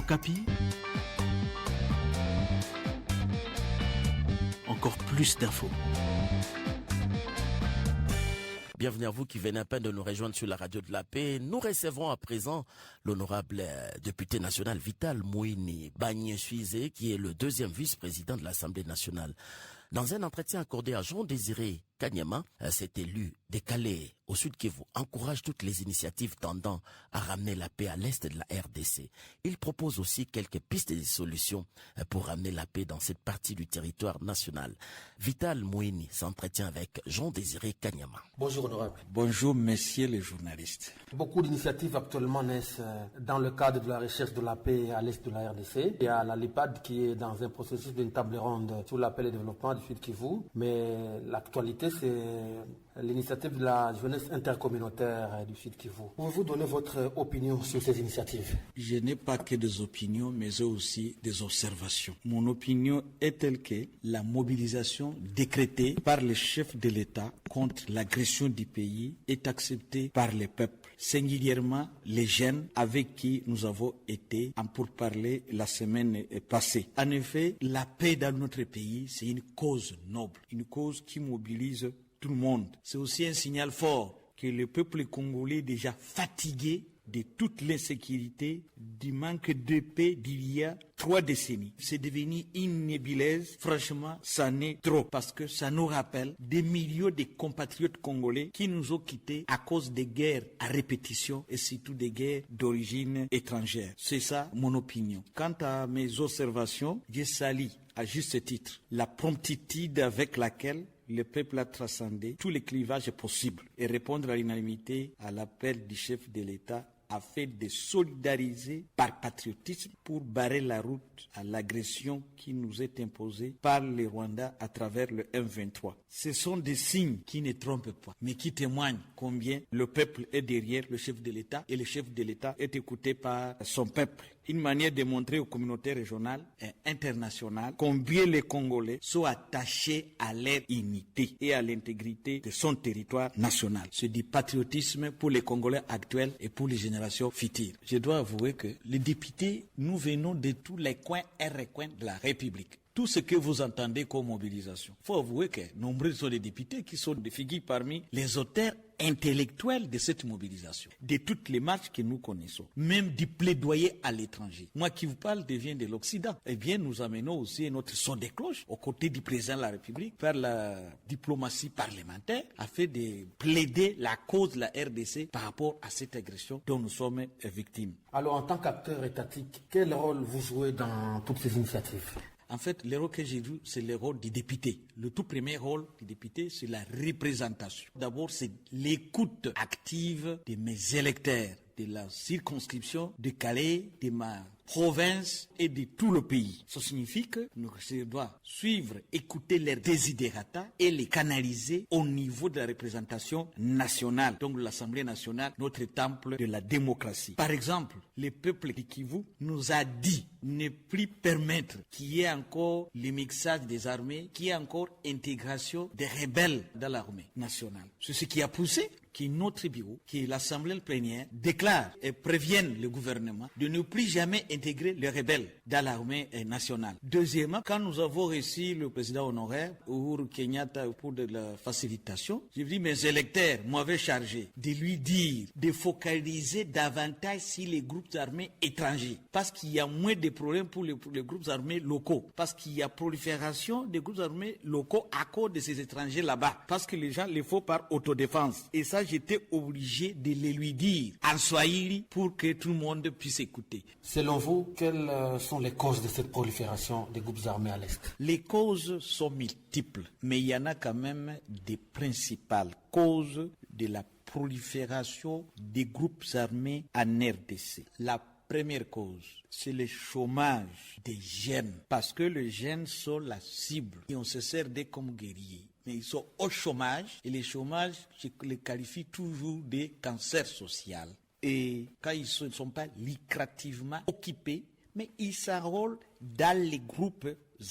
Okapi, encore plus d'infos. Bienvenue à vous qui venez à peine de nous rejoindre sur la radio de la paix. Nous recevons à présent l'honorable député national Vital Mouini Bagné-Suizé, qui est le deuxième vice-président de l'Assemblée nationale. Dans un entretien accordé à Jean-Désiré Kanyama, cet élu décalé au Sud Kivu encourage toutes les initiatives tendant à ramener la paix à l'est de la RDC. Il propose aussi quelques pistes de solutions pour ramener la paix dans cette partie du territoire national. Vital Mouini s'entretient avec Jean-Désiré Kanyama. Bonjour honorable. Bonjour messieurs les journalistes. Beaucoup d'initiatives actuellement naissent dans le cadre de la recherche de la paix à l'est de la RDC. Il y a la LIPAD qui est dans un processus d'une table ronde sur la paix et le développement du Sud Kivu. Mais l'actualité, c'est l'initiative de la jeunesse intercommunautaire du Sud Kivu. Pouvez-vous donner votre opinion sur ces initiatives? Je n'ai pas que des opinions, mais j'ai aussi des observations. Mon opinion est telle que la mobilisation décrétée par le chef de l'État contre l'agression du pays est acceptée par les peuples, singulièrement les jeunes avec qui nous avons été en pourparlers la semaine passée. En effet, la paix dans notre pays, c'est une cause noble, une cause qui mobilise tout le monde. C'est aussi un signal fort que le peuple congolais, déjà fatigué de toute l'insécurité, du manque de paix d'il y a 3 décennies. C'est devenu une nébuleuse. Franchement, ça n'est trop parce que ça nous rappelle des millions de compatriotes congolais qui nous ont quittés à cause des guerres à répétition et surtout des guerres d'origine étrangère. C'est ça mon opinion. Quant à mes observations, je salue à juste titre la promptitude avec laquelle le peuple a transcendé tous les clivages possibles et répondre à l'unanimité à l'appel du chef de l'État afin de solidariser par patriotisme pour barrer la route à l'agression qui nous est imposée par les Rwandais à travers le M23. Ce sont des signes qui ne trompent pas, mais qui témoignent combien le peuple est derrière le chef de l'État et le chef de l'État est écouté par son peuple. Une manière de montrer aux communautés régionales et internationales combien les Congolais sont attachés à leur unité et à l'intégrité de son territoire national. C'est du patriotisme pour les Congolais actuels et pour les générations futures. Je dois avouer que les députés, nous venons de tous les coins et recoins de la République. Tout ce que vous entendez comme mobilisation. Il faut avouer que nombreux sont les députés qui sont des figures parmi les auteurs intellectuels de cette mobilisation, de toutes les marches que nous connaissons, même du plaidoyer à l'étranger. Moi qui vous parle devient de l'Occident. Eh bien, nous amenons aussi notre son de cloche aux côtés du président de la République faire la diplomatie parlementaire afin de plaider la cause de la RDC par rapport à cette agression dont nous sommes victimes. Alors, en tant qu'acteur étatique, quel rôle vous jouez dans toutes ces initiatives? En fait, le rôle que j'ai vu, c'est le rôle du député. Le tout premier rôle du député, c'est la représentation. D'abord, c'est l'écoute active de mes électeurs, de la circonscription de Calais, de ma province et de tout le pays. Ça signifie que nous devons suivre, écouter leurs desiderata et les canaliser au niveau de la représentation nationale. Donc l'Assemblée nationale, notre temple de la démocratie. Par exemple, le peuple du Kivu nous a dit ne plus permettre qu'il y ait encore le mixage des armées, qu'il y ait encore intégration des rebelles dans l'armée nationale. C'est ce qui a poussé que notre bureau, que l'Assemblée plénière déclare et prévienne le gouvernement de ne plus jamais intégrer les rebelles dans l'armée nationale. Deuxièmement, quand nous avons reçu le président honoraire, Uhuru Kenyatta, pour de la facilitation, j'ai dit mes électeurs m'avaient chargé de lui dire de focaliser davantage sur les groupes armés étrangers, parce qu'il y a moins de problèmes pour les groupes armés locaux, parce qu'il y a prolifération des groupes armés locaux à cause de ces étrangers là-bas, parce que les gens les font par autodéfense. Et ça, j'étais obligé de les lui dire en swahili pour que tout le monde puisse écouter. Selon vous, quelles sont les causes de cette prolifération des groupes armés à l'Est? Les causes sont multiples, mais il y en a quand même des principales causes de la prolifération des groupes armés en RDC. La première cause, c'est le chômage des jeunes, parce que les jeunes sont la cible et on se sert d'eux comme guerriers. Mais ils sont au chômage, et le chômage, je les qualifie toujours de cancer social. Et quand ils ne sont pas lucrativement occupés, mais ils s'enrôlent dans les groupes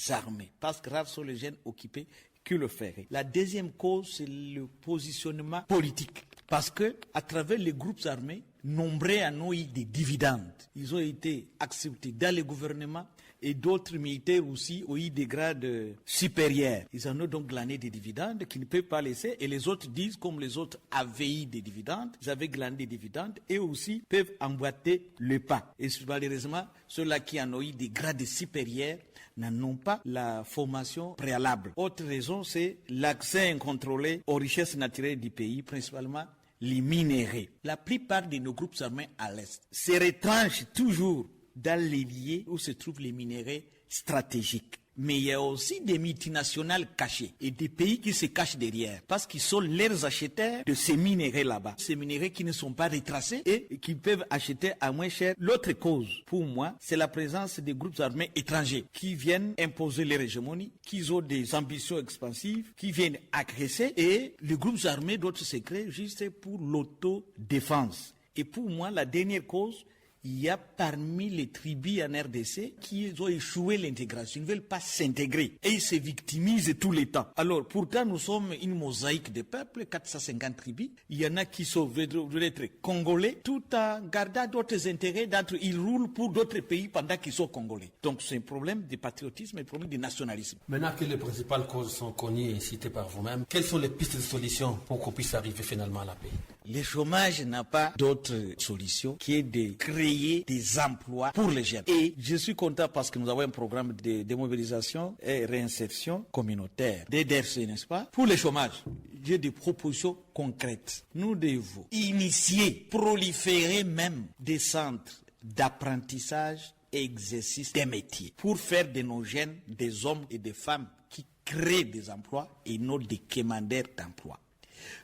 armés, parce que rares sont les jeunes occupés qui le feraient. La deuxième cause, c'est le positionnement politique. Parce que, à travers les groupes armés, nombreux en ont eu des dividendes. Ils ont été acceptés dans le gouvernement et d'autres militaires aussi ont eu des grades supérieurs. Ils en ont donc glané des dividendes qu'ils ne peuvent pas laisser et les autres disent, comme les autres avaient eu des dividendes, ils avaient glané des dividendes et aussi peuvent emboîter le pas. Et malheureusement, ceux-là qui en ont eu des grades supérieurs n'en ont pas la formation préalable. Autre raison, c'est l'accès incontrôlé aux richesses naturelles du pays, principalement les minéraux. La plupart de nos groupes armés à l'Est se retranchent toujours dans les lieux où se trouvent les minéraux stratégiques. Mais il y a aussi des multinationales cachées et des pays qui se cachent derrière parce qu'ils sont leurs acheteurs de ces minéraux là-bas. Ces minéraux qui ne sont pas retracés et qui peuvent acheter à moins cher. L'autre cause, pour moi, c'est la présence des groupes armés étrangers qui viennent imposer leur hégémonie, qui ont des ambitions expansives, qui viennent agresser et les groupes armés d'autres se créent juste pour l'autodéfense. Et pour moi, la dernière cause, il y a parmi les tribus en RDC qui ont échoué l'intégration, ils ne veulent pas s'intégrer et ils se victimisent tout le temps. Alors pourtant nous sommes une mosaïque de peuples, 450 tribus, il y en a qui veulent être congolais tout en gardant d'autres intérêts, ils roulent pour d'autres pays pendant qu'ils sont congolais. Donc c'est un problème de patriotisme, un problème de nationalisme. Maintenant que les principales causes sont connues et citées par vous-même, quelles sont les pistes de solution pour qu'on puisse arriver finalement à la paix? Le chômage n'a pas d'autre solution qui est de créer des emplois pour les jeunes. Et je suis content parce que nous avons un programme de démobilisation et réinsertion communautaire, DDRC, n'est-ce pas? Pour le chômage, j'ai des propositions concrètes. Nous devons initier, proliférer même des centres d'apprentissage et exercice des métiers pour faire de nos jeunes des hommes et des femmes qui créent des emplois et non des quémandeurs d'emplois.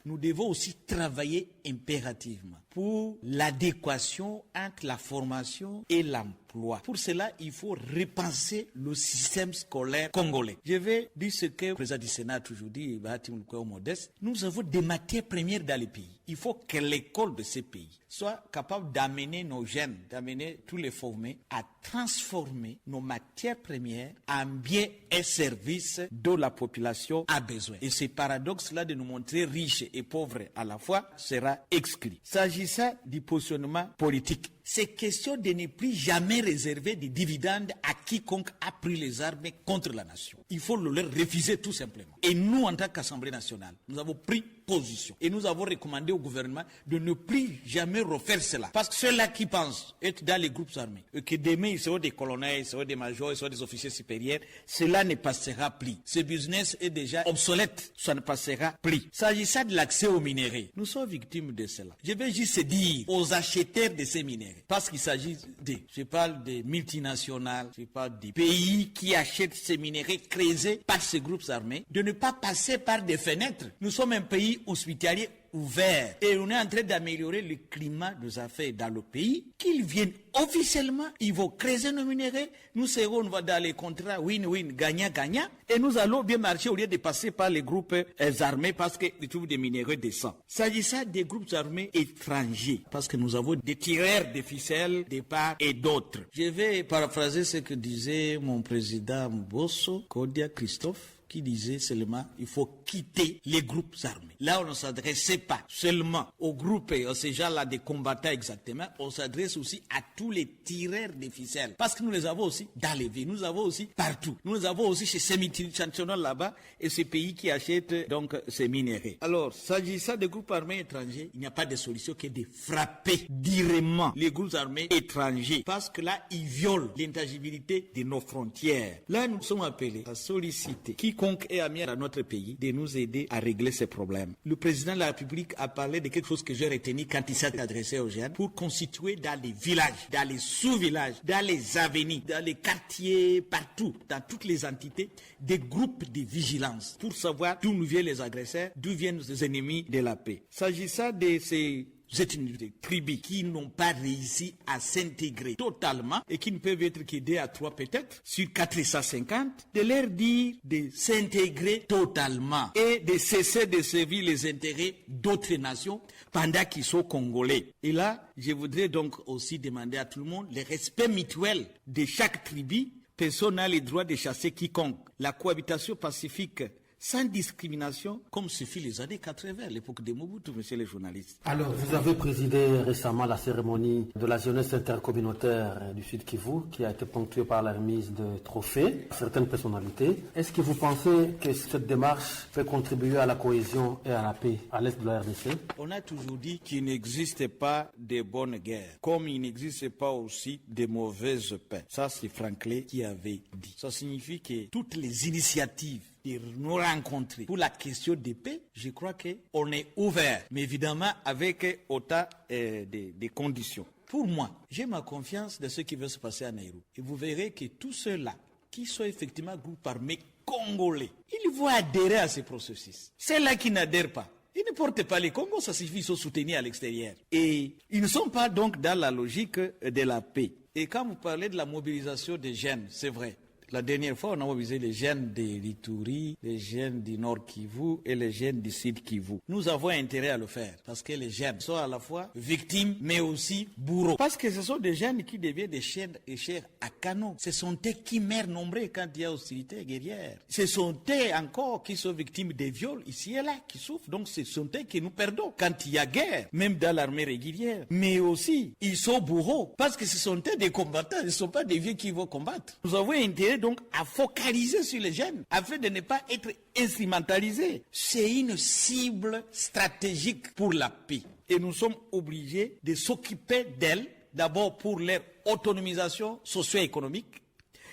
Nous devons aussi travailler impérativement pour l'adéquation entre la formation et l'emploi. Pour cela, il faut repenser le système scolaire congolais. Je vais dire ce que le président du Sénat a toujours dit, Modeste. Nous avons des matières premières dans les pays. Il faut que l'école de ces pays soit capable d'amener nos jeunes, d'amener tous les formés à transformer nos matières premières en biens et services dont la population a besoin. Et ce paradoxe-là de nous montrer riches et pauvres à la fois sera exclu. S'agissant du positionnement politique, c'est question de ne plus jamais réserver des dividendes à quiconque a pris les armes contre la nation. Il faut le leur refuser tout simplement. Et nous, en tant qu'Assemblée nationale, nous avons pris position. Et nous avons recommandé au gouvernement de ne plus jamais refaire cela. Parce que ceux-là qui pensent être dans les groupes armés, et que demain ils seront des colonels, ils seront des majors, ils seront des officiers supérieurs, cela ne passera plus. Ce business est déjà obsolète. Ça ne passera plus. S'agissant de l'accès aux minéraux, nous sommes victimes de cela. Je vais juste dire aux acheteurs de ces minéraux, parce qu'il s'agit je parle des multinationales, je parle des pays qui achètent ces minéraux creusés par ces groupes armés, de ne pas passer par des fenêtres. Nous sommes un pays hospitalier ouvert et on est en train d'améliorer le climat des affaires dans le pays. Qu'ils viennent officiellement, ils vont creuser nos minéraux, nous serons dans les contrats win-win, gagnant-gagnant et nous allons bien marcher au lieu de passer par les groupes armés parce qu'ils trouvent des minéraux décents. S'agissant des groupes armés étrangers, parce que nous avons des tireurs de ficelles de part et d'autre. Je vais paraphraser ce que disait mon président Bosso, Kodia Christophe, qui disait seulement il faut quitter les groupes armés. Là, on ne s'adressait pas seulement aux groupes, à ces gens-là des combattants exactement, on s'adresse aussi à tous les tireurs de ficelles. Parce que nous les avons aussi dans les villes, nous avons aussi partout. Nous les avons aussi chez ces multinationales là-bas et ces pays qui achètent donc ces minéraux. Alors, s'agissant des groupes armés étrangers, il n'y a pas de solution que de frapper directement les groupes armés étrangers. Parce que là, ils violent l'intangibilité de nos frontières. Là, nous sommes appelés à solliciter quiconque est ami à notre pays de nous aider à régler ces problèmes. Le président de la République a parlé de quelque chose que j'ai retenu quand il s'est adressé aux jeunes pour constituer dans les villages, dans les sous-villages, dans les avenues, dans les quartiers, partout, dans toutes les entités, des groupes de vigilance pour savoir d'où nous viennent les agresseurs, d'où viennent les ennemis de la paix. S'agissant de ces des tribus qui n'ont pas réussi à s'intégrer totalement et qui ne peuvent être qu'aidés à 3 peut-être sur 450, de leur dire de s'intégrer totalement et de cesser de servir les intérêts d'autres nations pendant qu'ils sont congolais. Et là, je voudrais donc aussi demander à tout le monde le respect mutuel de chaque tribu. Personne n'a le droit de chasser quiconque. La cohabitation pacifique sans discrimination, comme ce fut les années 80, l'époque de Mobutu, monsieur le journaliste. Alors, vous avez présidé récemment la cérémonie de la jeunesse intercommunautaire du Sud Kivu, qui a été ponctuée par la remise de trophées à certaines personnalités. Est-ce que vous pensez que cette démarche peut contribuer à la cohésion et à la paix à l'est de la RDC? On a toujours dit qu'il n'existe pas de bonnes guerres, comme il n'existe pas aussi de mauvaises paix. Ça, c'est Franklin qui avait dit. Ça signifie que toutes les initiatives de nous rencontrer pour la question de paix, je crois qu'on est ouvert, mais évidemment avec autant de conditions. Pour moi, j'ai ma confiance dans ce qui va se passer à Nairobi. Et vous verrez que tous ceux-là, qui sont effectivement groupes armés congolais, ils vont adhérer à ce processus. Ceux-là qui n'adhèrent pas, ils ne portent pas les Congos, ça suffit, ils sont soutenus à l'extérieur. Et ils ne sont pas donc dans la logique de la paix. Et quand vous parlez de la mobilisation des jeunes, c'est vrai. La dernière fois, on a mobilisé les jeunes de l'Ituri, les jeunes du Nord Kivu et les jeunes du Sud Kivu. Nous avons intérêt à le faire parce que les jeunes sont à la fois victimes mais aussi bourreaux. Parce que ce sont des jeunes qui deviennent des chairs à canon. Ce sont eux qui meurent nombreux quand il y a hostilité guerrière. Ce sont eux encore qui sont victimes des viols ici et là, qui souffrent. Donc ce sont eux que nous perdons quand il y a guerre, même dans l'armée régulière. Mais aussi, ils sont bourreaux parce que ce sont eux des combattants, ce ne sont pas des vieux qui vont combattre. Nous avons intérêt donc à focaliser sur les jeunes afin de ne pas être instrumentalisés. C'est une cible stratégique pour la paix et nous sommes obligés de s'occuper d'elles, d'abord pour leur autonomisation socio-économique,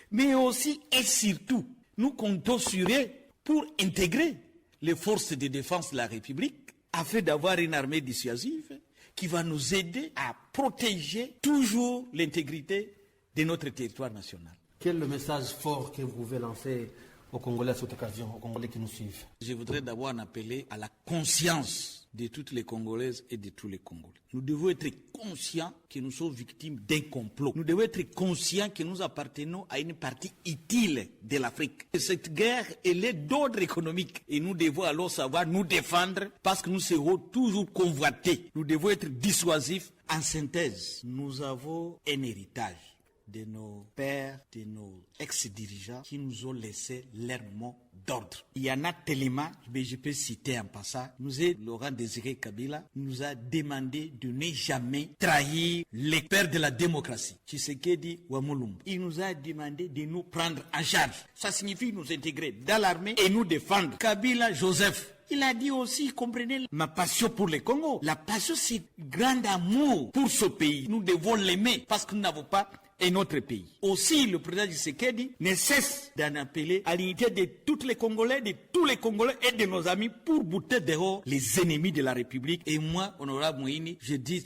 mais aussi et surtout nous comptons sur eux pour intégrer les forces de défense de la République afin d'avoir une armée dissuasive qui va nous aider à protéger toujours l'intégrité de notre territoire national. Quel est le message fort que vous pouvez lancer aux Congolais à cette occasion, aux Congolais qui nous suivent? Je voudrais d'abord en appeler à la conscience de toutes les Congolaises et de tous les Congolais. Nous devons être conscients que nous sommes victimes d'un complot. Nous devons être conscients que nous appartenons à une partie utile de l'Afrique. Et cette guerre, elle est d'ordre économique. Et nous devons alors savoir nous défendre parce que nous serons toujours convoités. Nous devons être dissuasifs. En synthèse, nous avons un héritage de nos pères, de nos ex-dirigeants qui nous ont laissé leur mot d'ordre. Il y en a tellement, mais je peux citer en passant, Laurent Désiré Kabila nous a demandé de ne jamais trahir les pères de la démocratie. Tshisekedi Wamulumbu. Il nous a demandé de nous prendre en charge. Ça signifie nous intégrer dans l'armée et nous défendre. Kabila Joseph. Il a dit aussi, comprenez ma passion pour le Congo. La passion, c'est grand amour pour ce pays. Nous devons l'aimer parce que nous n'avons pas un autre pays. Aussi, le président Tshisekedi ne cesse d'en appeler à l'unité de tous les Congolais, de tous les Congolais et de nos amis pour bouter dehors les ennemis de la République. Et moi, honorable Moïni, je dis,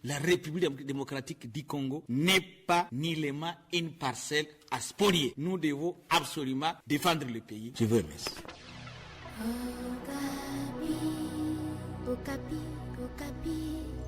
la République démocratique du Congo n'est pas ni lément une parcelle à spolier. Nous devons absolument défendre le pays. Je vous remercie. Okapi, Okapi, Okapi.